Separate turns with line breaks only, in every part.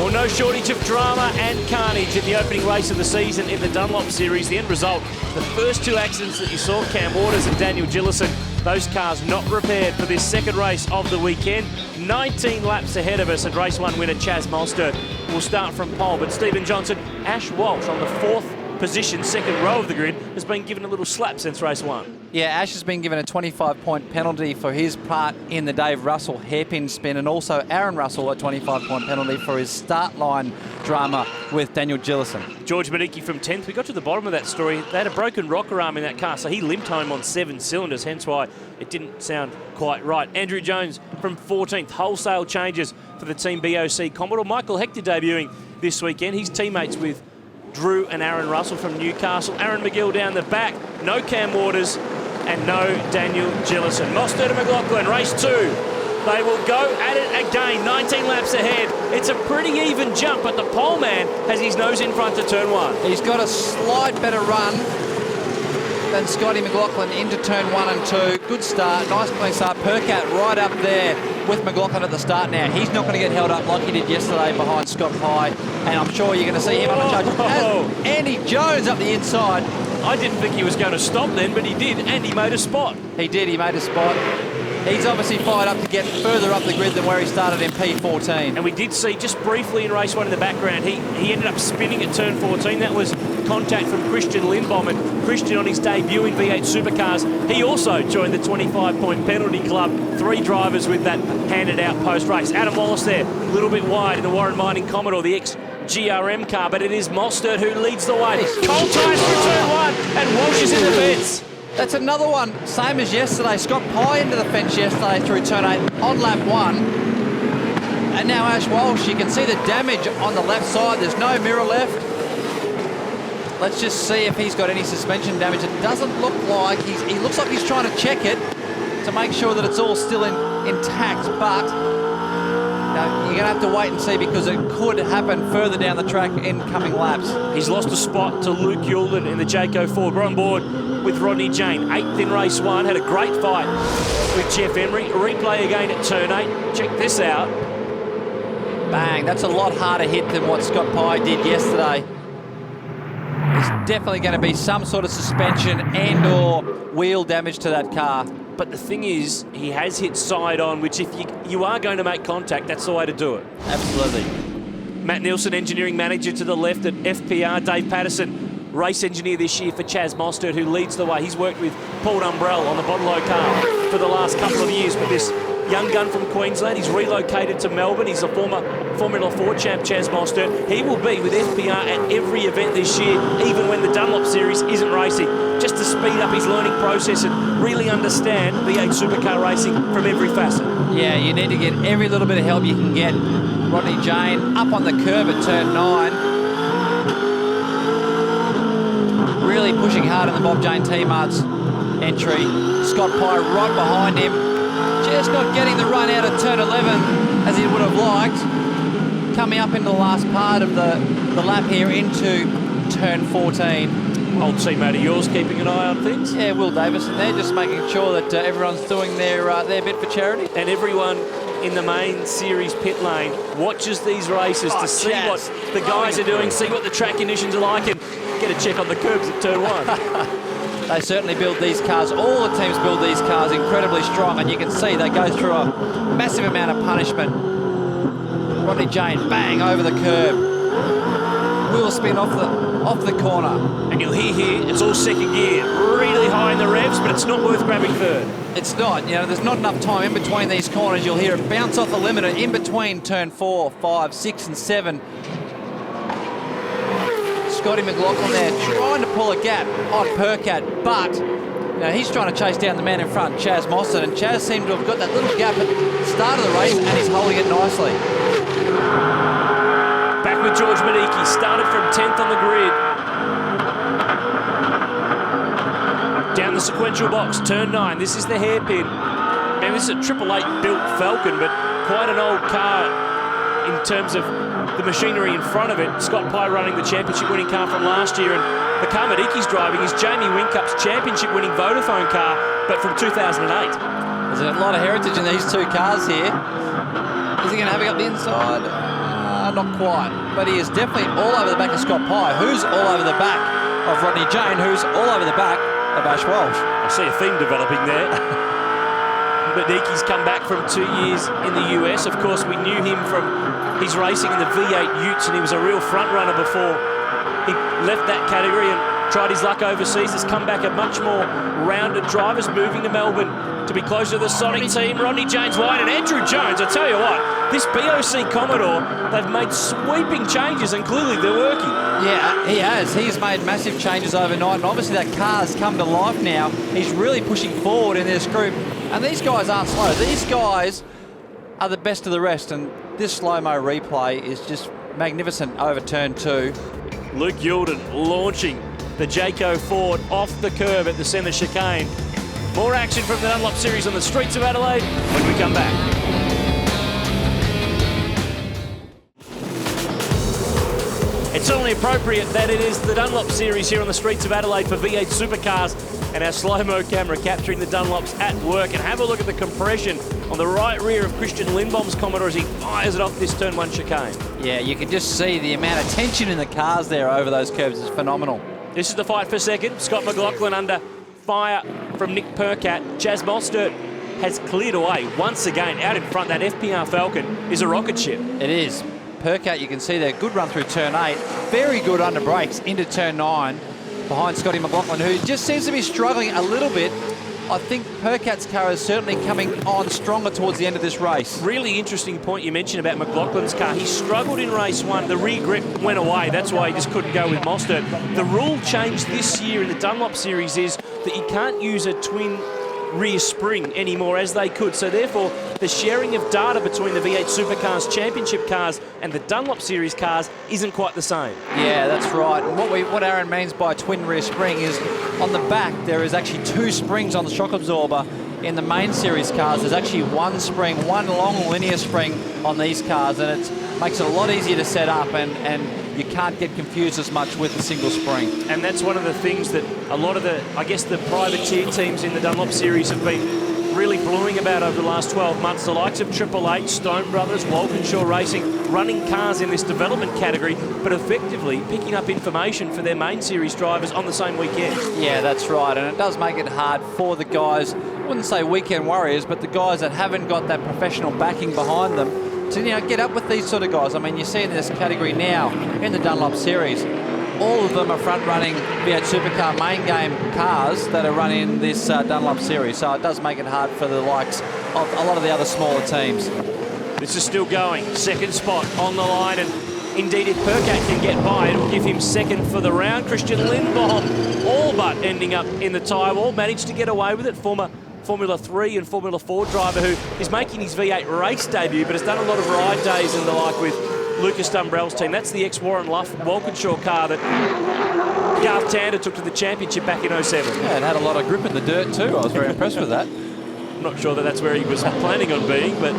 Well, no shortage of drama and carnage in the opening race of the season in the Dunlop Series. The end result, the first two accidents that you saw, Cam Waters and Daniel Gillison, those cars not repaired for this second race of the weekend. 19 laps ahead of us, and race one winner Chaz Mostert will start from pole. But Stephen Johnson, Ash Walsh on the fourth position, second row of the grid, has been given a little slap since race one.
Yeah, Ash has been given a 25-point penalty for his part in the Dave Russell hairpin spin, and also Aaron Russell a 25-point penalty for his start line drama with Daniel Gillison.
George Medicki from 10th. We got to the bottom of that story. They had a broken rocker arm in that car, so he limped home on 7 cylinders, hence why it didn't sound quite right. Andrew Jones from 14th. Wholesale changes for the Team BOC Commodore. Michael Hector debuting this weekend. He's teammates with Drew and Aaron Russell from Newcastle. Aaron McGill down the back. No Cam Waters and no Daniel Gillison. Mostert and McLaughlin, race two. They will go at it again, 19 laps ahead. It's a pretty even jump, but the pole man has his nose in front to turn one.
He's got a slight better run than Scotty McLaughlin into turn 1 and 2. Good start, nice clean start. Percat right up there with McLaughlin at the start now. He's not going to get held up like he did yesterday behind Scott Pye, and I'm sure you're going to see him on the charge. And Andy Jones up the inside.
I didn't think he was going to stop then, but he did, and he made a spot.
He did, he made a spot. He's obviously fired up to get further up the grid than where he started in P14.
And we did see just briefly in race one in the background, he ended up spinning at turn 14. That was contact from Christian Lindbaum, and Christian on his debut in V8 Supercars, he also joined the 25-point penalty club. 3 drivers with that handed out post-race. Adam Wallace there, a little bit wide in the Warren Mining Commodore, the ex-GRM car, but it is Mostert who leads the way. Cold tyres for turn 1, and Walsh is in the fence.
That's another one, same as yesterday. Scott Pye into the fence yesterday through turn 8 on lap 1. And now Ash Walsh, you can see the damage on the left side. There's no mirror left. Let's just see if he's got any suspension damage. It doesn't look like he looks like he's trying to check it to make sure that it's all still intact, but you're going to have to wait and see, because it could happen further down the track in coming laps.
He's lost a spot to Luke Yulden in the Jayco Ford. We're on board with Rodney Jane, 8th in race 1, had a great fight with Jeff Emery. Replay again at turn 8. Check this out.
Bang, that's a lot harder hit than what Scott Pye did yesterday. There's definitely going to be some sort of suspension and or wheel damage to that car.
But the thing is, he has hit side on, which if you are going to make contact, that's the way to do it.
Absolutely.
Matt Nielsen, engineering manager to the left at FPR. Dave Patterson, race engineer this year for Chaz Mostert, who leads the way. He's worked with Paul Dumbrell on the Bottle car for the last couple of years. But this young gun from Queensland, he's relocated to Melbourne. He's a former Formula 4 champ, Chaz Mostert. He will be with FPR at every event this year, even when the Dunlop Series isn't racing, just to speed up his learning process and really understand V8 Supercar racing from every facet.
Yeah, you need to get every little bit of help you can get. Rodney Jane up on the curb at turn 9. Really pushing hard in the Bob Jane T-Mart's entry. Scott Pye right behind him. Just not getting the run out of turn 11 as he would have liked. Coming up into the last part of the lap here into turn 14.
Old teammate of yours keeping an eye on things?
Yeah, Will Davison there, just making sure that everyone's doing their bit for charity.
And everyone in the main series pit lane watches these races to see what the guys are doing, see what the track conditions are like, and get a check on the curbs at turn 1.
They certainly build these cars, all the teams build these cars incredibly strong, and you can see they go through a massive amount of punishment. Rodney Jane, bang, over the curb. Wheel spin off the corner.
And you'll hear here, it's all second gear, really high in the revs, but it's not worth grabbing third.
It's not, there's not enough time in between these corners. You'll hear it bounce off the limiter in between turn 4, 5, 6 and 7. Scotty McLaughlin there trying to pull a gap on Percat, but he's trying to chase down the man in front, Chaz Mostert, and Chaz seemed to have got that little gap at the start of the race, and he's holding it nicely.
Back with George Medicki, started from 10th on the grid. Down the sequential box, turn 9, this is the hairpin. And this is a 888 built Falcon, but quite an old car in terms of the machinery in front of it. Scott Pye running the championship winning car from last year, and the car Medicki's driving is Jamie Wincup's championship winning Vodafone car, but from 2008.
There's a lot of heritage in these two cars here. Is he going to have it up the inside? Not quite. But he is definitely all over the back of Scott Pye, who's all over the back of Rodney Jane, who's all over the back of Ash Walsh.
I see a theme developing there. Beniki's come back from 2 years in the US. Of course, we knew him from his racing in the V8 Utes, and he was a real front runner before he left that category and tried his luck overseas. Has come back a much more rounded driver, moving to Melbourne to be closer to the Sonic team. Rodney Jane's wide, and Andrew Jones, I tell you what, this BOC Commodore, they've made sweeping changes, and clearly they're working.
Yeah, he has. He's made massive changes overnight, and obviously that car's come to life now. He's really pushing forward in this group, and these guys aren't slow. These guys are the best of the rest, and this slow-mo replay is just magnificent over turn 2.
Luke Youlden launching the Jayco Ford off the curb at the centre chicane. More action from the Dunlop Series on the streets of Adelaide when we come back. It's only appropriate that it is the Dunlop Series here on the streets of Adelaide for V8 Supercars, and our slow-mo camera capturing the Dunlops at work. And have a look at the compression on the right rear of Christian Lindbaum's Commodore as he fires it off this turn 1 chicane. Yeah,
you can just see the amount of tension in the cars there over those curves is phenomenal.
This is the fight for second. Scott McLaughlin under fire from Nick Percat. Chaz Mostert has cleared away once again. Out in front, that FPR Falcon is a rocket ship.
It is. Percat, you can see there, good run through turn 8. Very good under brakes into turn 9 behind Scotty McLaughlin, who just seems to be struggling a little bit. I think Percat's car is certainly coming on stronger towards the end of this race.
Really interesting point you mentioned about McLaughlin's car. He struggled in race 1. The rear grip went away. That's why he just couldn't go with Mostert. The rule change this year in the Dunlop Series is that you can't use a twin rear spring anymore as they could. So therefore, the sharing of data between the V8 Supercars Championship cars and the Dunlop Series cars isn't quite the same.
Yeah, that's right. And what Aaron means by twin rear spring is on the back there is actually 2 springs on the shock absorber. In the main series cars, there's actually 1 spring, 1 long linear spring on these cars, and it makes it a lot easier to set up, and you can't get confused as much with the single spring.
And that's one of the things that a lot of the, I guess, the privateer teams in the Dunlop Series have been really brewing about over the last 12 months. The likes of Triple H, Stone Brothers, Walkinshaw Racing, running cars in this development category, but effectively picking up information for their main series drivers on the same weekend.
Yeah, that's right, and it does make it hard for the guys, I wouldn't say weekend warriors, but the guys that haven't got that professional backing behind them to get up with these sort of guys. I mean, you see in this category now in the Dunlop Series, all of them are front-running V8 Supercar main game cars that are running this Dunlop Series. So it does make it hard for the likes of a lot of the other smaller teams.
This is still going. Second spot on the line, and indeed if Percat can get by, it'll give him second for the round. Christian Lindbaum all but ending up in the tyre wall, managed to get away with it. Former Formula 3 and Formula 4 driver who is making his V8 race debut, but has done a lot of ride days and the like with Lucas Dumbrell's team. That's the ex-Warren Luff Walkinshaw car that Garth Tander took to the championship back in 07.
Yeah, it had a lot of grip in the dirt too. I was very impressed with that.
I'm not sure that that's where he was planning on being, but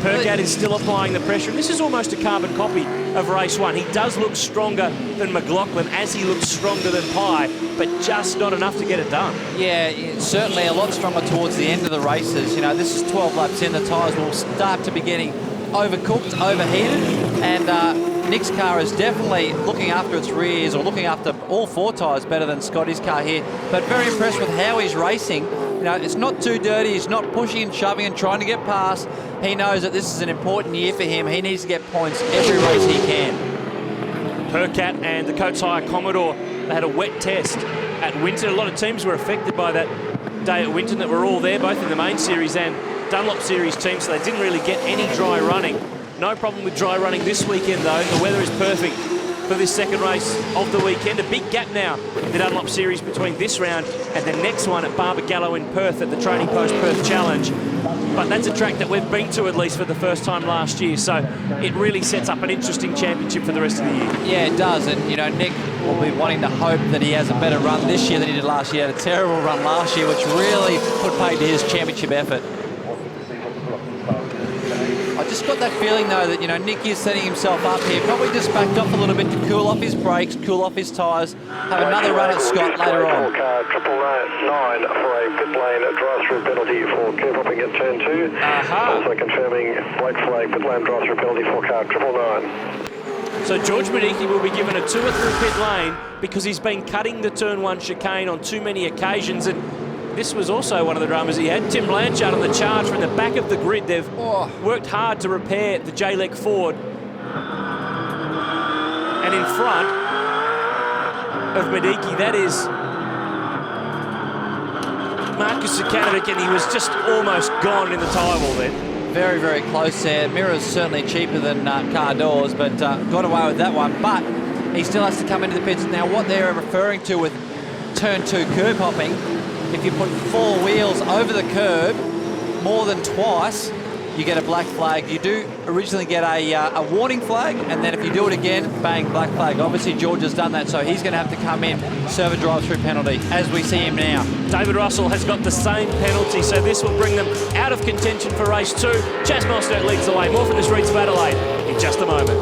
Percat is still applying the pressure. And this is almost a carbon copy of race 1. He does look stronger than McLaughlin, as he looks stronger than Pye, but just not enough to get it done.
Yeah, certainly a lot stronger towards the end of the races. This is 12 laps in. The tyres will start to be getting overcooked, overheated, and Nick's car is definitely looking after its rears, or looking after all 4 tyres better than Scotty's car here. But very impressed with how he's racing. It's not too dirty. He's not pushing and shoving and trying to get past. He knows that this is an important year for him. He needs to get points every race he can.
Percat and the Coates Hire Commodore, they had a wet test at Winton. A lot of teams were affected by that day at Winton that were all there, both in the main series and Dunlop Series teams, so they didn't really get any dry running. No problem with dry running this weekend though. The weather is perfect for this second race of the weekend. A big gap now in the Dunlop Series between this round and the next one at Barbagallo in Perth at the Training Post Perth Challenge. But that's a track that we've been to at least for the first time last year, so it really sets up an interesting championship for the rest of the year.
Yeah, it does, and Nick will be wanting to hope that he has a better run this year than he did last year. He had a terrible run last year, which really put paid to his championship effort. I just just got that feeling, though, that, you know, Nick is setting himself up here. Probably just backed off a little bit to cool off his brakes, cool off his tyres, have another run at Scott later on.
Car 999 for a pit lane drive-through penalty for curb hopping at turn 2. Also confirming white flag pit lane drive-through penalty for car 999.
So George Medicki will be given a tour through pit lane because he's been cutting the turn 1 chicane on too many occasions, and this was also one of the dramas he had. Tim Blanchard on the charge from the back of the grid. They've worked hard to repair the J-Leg Ford. And in front of Medicki, that is Marcus Zukanovic, and he was just almost gone in the tyre wall then.
Very, very close there. Mirror's certainly cheaper than car doors, but got away with that one. But he still has to come into the pits. Now, what they're referring to with turn 2 curb hopping, if you put 4 wheels over the curb more than twice, you get a black flag. You do originally get a warning flag, and then if you do it again, bang, black flag. Obviously, George has done that, so he's going to have to come in, serve a drive-through penalty, as we see him now.
David Russell has got the same penalty, so this will bring them out of contention for race 2. Chaz Mostert leads the way. More from the streets of Adelaide in just a moment.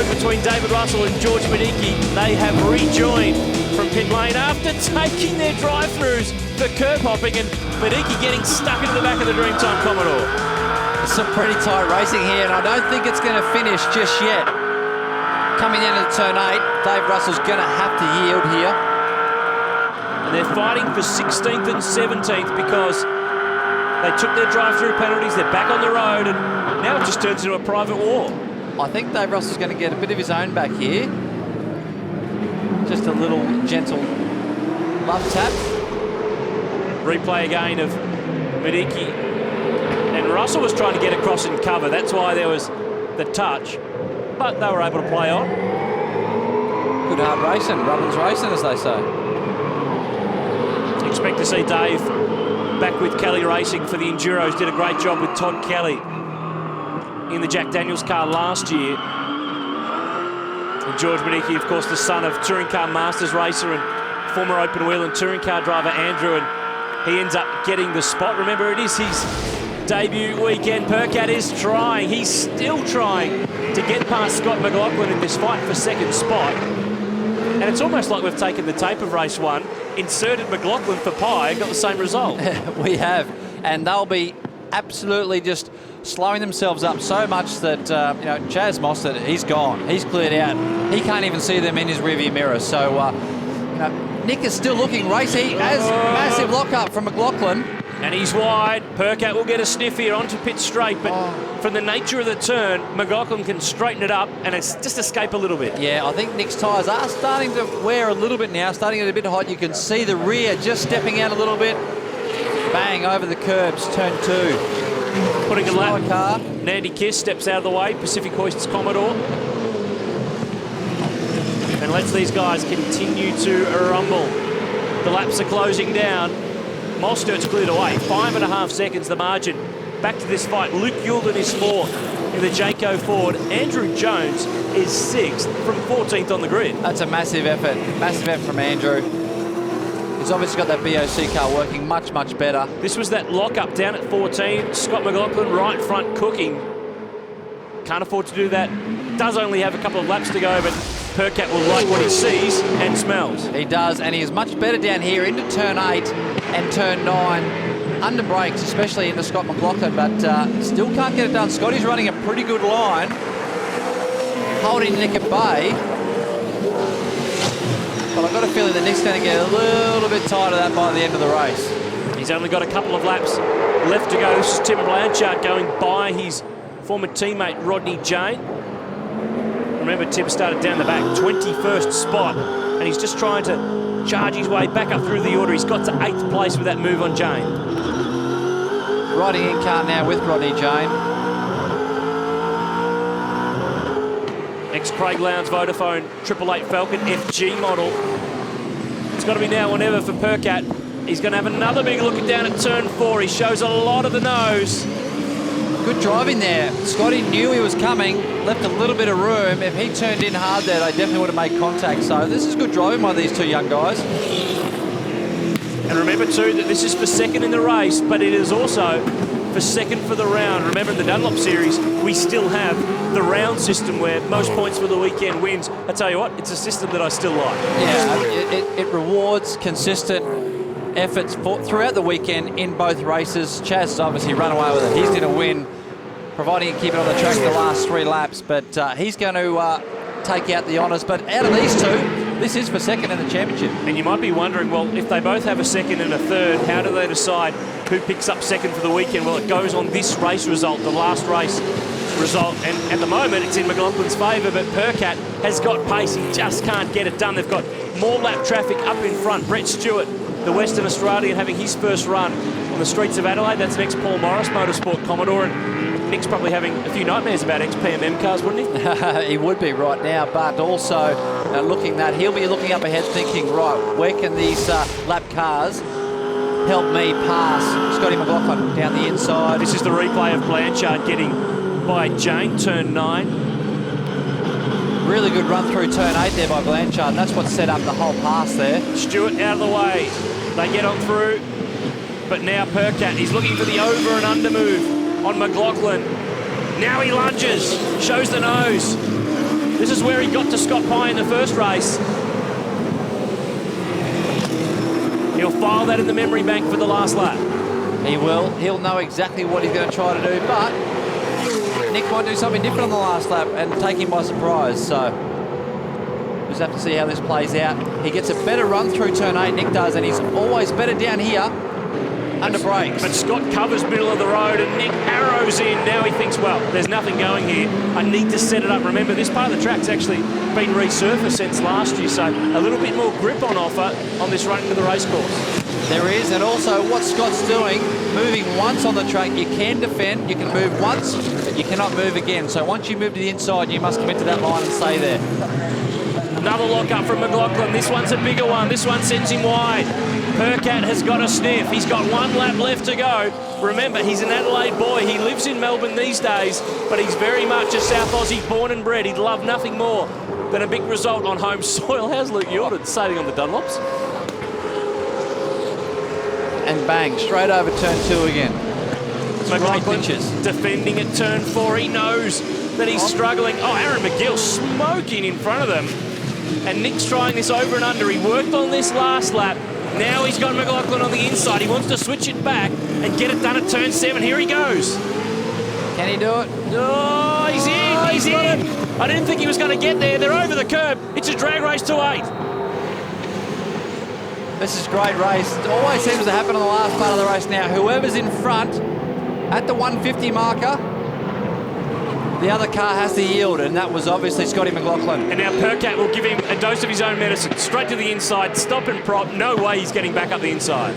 Between David Russell and George Medicki, they have rejoined from pit lane after taking their drive-throughs for curb hopping, and Medicki getting stuck into the back of the Dreamtime Commodore.
It's some pretty tight racing here, and I don't think it's going to finish just yet. Coming into turn 8, Dave Russell's going to have to yield here.
And they're fighting for 16th and 17th because they took their drive-through penalties, they're back on the road, and now it just turns into a private war.
I think Dave Russell's going to get a bit of his own back here. Just a little gentle love tap.
Replay again of Medicki. And Russell was trying to get across and cover. That's why there was the touch. But they were able to play on.
Good hard racing. Rubbin's racing, as they say.
Expect to see Dave back with Kelly Racing for the Enduros. Did a great job with Todd Kelly in the Jack Daniels car last year. And George Medicki, of course, the son of Touring Car Masters racer and former open wheel and touring car driver Andrew, and he ends up getting the spot. Remember, it is his debut weekend. Percat is trying. He's still trying to get past Scott McLaughlin in this fight for second spot. And it's almost like we've taken the tape of race 1, inserted McLaughlin for Pye, and got the same result.
We have. And they'll be absolutely just slowing themselves up so much that, you know, Chaz Mostert, he's gone. He's cleared out. He can't even see them in his rearview mirror. So, you know, Nick is still looking. Race, he has massive lock-up from McLaughlin.
And he's wide. Percat will get a sniff here onto pit straight, but from the nature of the turn, McLaughlin can straighten it up and it's just escape a little bit.
Yeah, I think Nick's tyres are starting to wear a little bit now, starting to get a bit hot. You can see the rear just stepping out a little bit. Bang, over the curbs, turn 2.
Putting a lap.
Car.
Nandy Kiss steps out of the way. Pacific hoists Commodore. And lets these guys continue to rumble. The laps are closing down. Mostert's cleared away. 5.5 seconds the margin. Back to this fight. Luke Youlden is 4th in the Jayco Ford. Andrew Jones is 6th from 14th on the grid.
That's a massive effort. Massive effort from Andrew. He's obviously got that BOC car working much, much better.
This was that lock-up down at 14. Scott McLaughlin right front cooking. Can't afford to do that. Does only have a couple of laps to go, but Percat will like what he sees and smells.
He does, and he is much better down here into turn 8 and turn 9. Under brakes, especially into Scott McLaughlin, but still can't get it done. Scotty's running a pretty good line, holding Nick at bay. But I've got a feeling that Nick's going to get a little bit tired of that by the end of the race.
He's only got a couple of laps left to go. This is Tim Blanchard going by his former teammate Rodney Jane. Remember, Tim started down the back, 21st spot, and he's just trying to charge his way back up through the order. He's got to 8th place with that move on Jane.
Riding in car now with Rodney Jane.
Ex-Craig Lowndes Vodafone 888 Falcon FG model. It's got to be now or never for Percat. He's going to have another big look down at turn 4. He shows a lot of the nose.
Good driving there. Scotty knew he was coming, left a little bit of room. If he turned in hard there, they definitely would have made contact. So this is good driving by these two young guys.
And remember too that this is for second in the race, but it is also for second for the round. Remember in the Dunlop series, we still have the round system where most points for the weekend wins. I tell you what, it's a system that I still like.
Yeah, it rewards consistent efforts throughout the weekend in both races. Chaz has obviously run away with it. He's going to win, providing he keep it on the track the last 3 laps, but he's going to take out the honours. But out of these two, this is for second in the championship.
And you might be wondering, well, if they both have a second and a third, how do they decide who picks up second for the weekend? Well, it goes on this race result, the last race result. And at the moment, it's in McLaughlin's favour, but Percat has got pace. He just can't get it done. They've got more lap traffic up in front. Brett Stewart, the Western Australian, having his first run on the streets of Adelaide. That's next Paul Morris, Motorsport Commodore. And Nick's probably having a few nightmares about ex-PMM cars, wouldn't he?
He would be right now, but also looking that he'll be looking up ahead thinking, right, where can these lap cars help me pass Scotty McLaughlin down the inside?
This is the replay of Blanchard getting by Jane, turn 9.
Really good run through turn 8 there by Blanchard, and that's what set up the whole pass there.
Stewart out of the way. They get on through, but now Percat, he's looking for the over and under move on McLaughlin. Now he lunges, shows the nose. This is where he got to Scott Pye in the first race. He'll file that in the memory bank for the last lap.
He will. He'll know exactly what he's going to try to do, but Nick might do something different on the last lap and take him by surprise. So we'll just have to see how this plays out. He gets a better run through turn 8, Nick does, and he's always better down here under brakes.
But Scott covers middle of the road and Nick arrows in. Now he thinks, well, there's nothing going here. I need to set it up. Remember, this part of the track's actually been resurfaced since last year, so a little bit more grip on offer on this run into the race course.
There is, and also what Scott's doing, moving once on the track, you can defend, you can move once, but you cannot move again. So once you move to the inside, you must commit to that line and stay there.
Another lock-up from McLaughlin. This one's a bigger one. This one sends him wide. Percat has got a sniff. He's got 1 lap left to go. Remember, he's an Adelaide boy. He lives in Melbourne these days, but he's very much a South Aussie born and bred. He'd love nothing more than a big result on home soil. How's Luke Yordan sailing on the Dunlops?
And bang, straight over turn 2 again.
McLaughlin defending at turn 4. He knows that he's struggling. Oh, Aaron McGill smoking in front of them. And Nick's trying this over and under. He worked on this last lap. Now he's got McLaughlin on the inside. He wants to switch it back and get it done at turn 7. Here he goes.
Can he do it?
Oh, he's in. He's in. I didn't think he was going to get there. They're over the curb. It's a drag race to 8.
This is a great race. It always seems to happen on the last part of the race now. Whoever's in front at the 150 marker, the other car has to yield, and that was obviously Scotty McLaughlin.
And now Percat will give him a dose of his own medicine. Straight to the inside, stop and prop. No way he's getting back up the inside.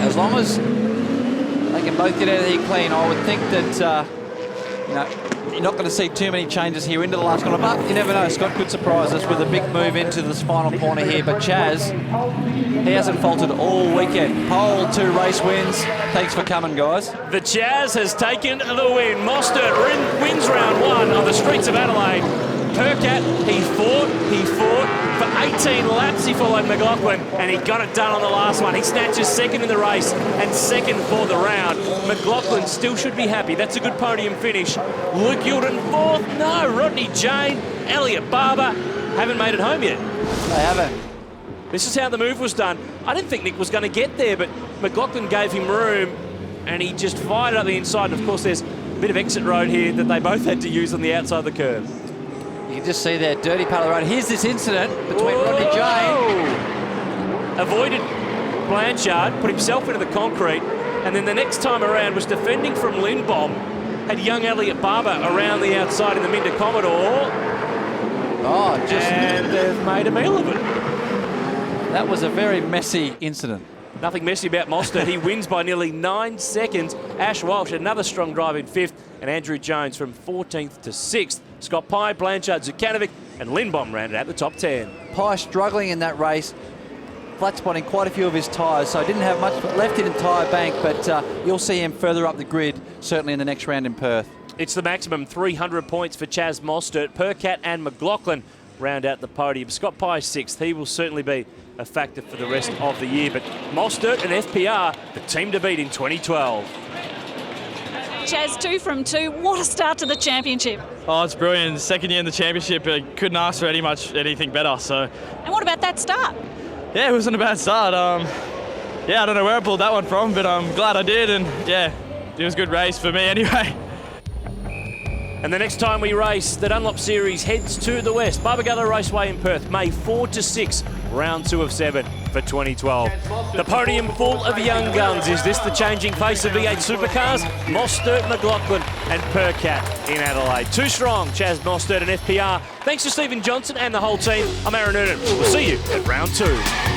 As long as they can both get out of here clean, I would think that you're not going to see too many changes here into the last corner, but you never know. Scott could surprise us with a big move into this final corner here, but Chaz, he hasn't faltered all weekend. Pole, 2 race wins. Thanks for coming, guys.
The Chaz has taken the win. Mostert wins round 1 on the streets of Adelaide. Percat, he fought for 18 laps. He followed McLaughlin, and he got it done on the last one. He snatches second in the race and second for the round. McLaughlin still should be happy. That's a good podium finish. Luke Yordan 4th. No, Rodney Jane, Elliot Barber haven't made it home yet.
They haven't.
This is how the move was done. I didn't think Nick was going to get there, but McLaughlin gave him room, and he just fired up the inside. And of course, there's a bit of exit road here that they both had to use on the outside of the curve.
You can just see that dirty part of the road. Here's this incident between Rodney Jane.
Avoided Blanchard, put himself into the concrete, and then the next time around was defending from Lindbaum. Had young Elliot Barber around the outside in the Minda Commodore. And they've made a meal of it.
That was a very messy incident.
Nothing messy about Mostert. He wins by nearly 9 seconds. Ash Walsh, another strong drive in 5th, and Andrew Jones from 14th to 6th. Scott Pye, Blanchard, Zukanovic, and Lindbaum rounded out the top 10.
Pye struggling in that race. flat spotting quite a few of his tyres, so didn't have much left in the tyre bank, but you'll see him further up the grid, certainly in the next round in Perth.
It's the maximum 300 points for Chaz Mostert. Percat and McLaughlin round out the podium. Scott Pye 6th. He will certainly be a factor for the rest of the year. But Mostert and FPR, the team to beat in 2012.
Chaz, 2 from 2. What a start to the championship.
Oh, it's brilliant. Second year in the championship. I couldn't ask for anything better. So.
And what about that start?
Yeah, it wasn't a bad start. Yeah, I don't know where I pulled that one from, but I'm glad I did. And yeah, it was a good race for me anyway.
And the next time we race, the Dunlop Series heads to the west. Barbagallo Raceway in Perth, May 4 to 6, round 2 of 7 for 2012. The podium full of young guns. Is this the changing face of V8 Supercars? Mostert, McLaughlin and Percat in Adelaide. Too strong, Chaz Mostert and FPR. Thanks to Stephen Johnson and the whole team. I'm Aaron Noonan. We'll see you at round 2.